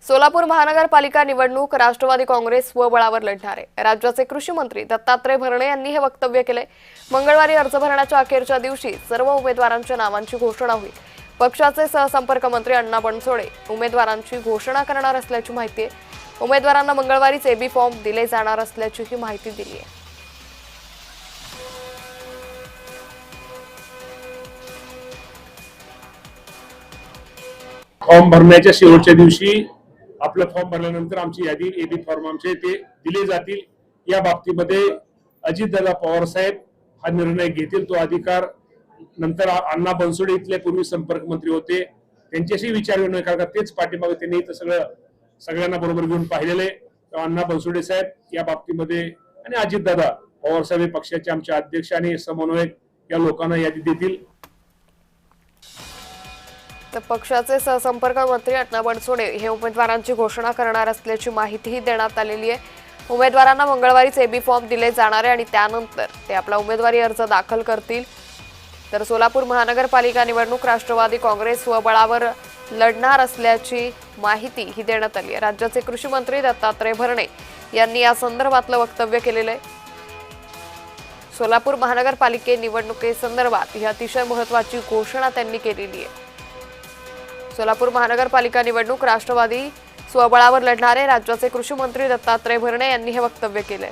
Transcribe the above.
सोलापूर महानगरपालिका निवडणूक राष्ट्रवादी काँग्रेस स्वबळावर लढणार आहे। राज्याचे कृषी मंत्री दत्तात्रय भरणे यांनी हे वक्तव्य केले। मंगळवारी अर्ज भरण्याच्या अखेरच्या दिवशी सर्व उमेदवारांच्या नावांची घोषणा होईल। पक्षाचे सहसंपर्क मंत्री अण्णा बनसोडे उमेदवारांची घोषणा करणार असल्याची माहिती आहे। उमेदवारांना मंगळवारीच एबी फॉर्म दिले जाणार असल्याची ही माहिती दिली आहे। फॉर्म भरण्याच्या शेवटच्या दिवशी आपला फॉर्म भरल्यानंतर आमची यादी एबी फॉर्म आमचे ते दिले जातील। या बाबतीमध्ये अजितदादा पवार साहेब हा निर्णय घेतील। तो अधिकार नंतर अण्णा बनसोडे इथले पूर्वी संपर्क मंत्री होते, त्यांच्याशी विचारविनिमय करतात। तेच पाठीमागे त्यांनी इथं सगळ्यांना बरोबर घेऊन पाहिलेलं आहे। अण्णा बनसोडे साहेब या बाबतीमध्ये आणि अजितदादा पवार साहेब पक्षाचे आमचे अध्यक्ष आणि समन्वयक या लोकांना यादी देतील। तर पक्षाचे सहसंपर्क मंत्री अण्णा बनसोडे हे उमेदवारांची घोषणा करणार असल्याची माहितीही देण्यात आलेली आहे। उमेदवारांना मंगळवारीच एबी फॉर्म दिले जाणार आहे आणि त्यानंतर ते आपला उमेदवारी अर्ज दाखल करतील। तर सोलापूर महानगरपालिका निवडणूक राष्ट्रवादी काँग्रेस स्वबळावर लढणार असल्याची माहिती ही देण्यात आली आहे। राज्याचे कृषी मंत्री दत्तात्रय भरणे यांनी या संदर्भातलं वक्तव्य केलेलं आहे। सोलापूर महानगरपालिके निवडणुकीसंदर्भात ही अतिशय महत्त्वाची घोषणा त्यांनी केलेली आहे। सोलापूर महानगरपालिका निवडणूक राष्ट्रवादी स्वबळावर लढणारे राज्याचे कृषी मंत्री दत्तात्रय भरणे यांनी हे वक्तव्य केले।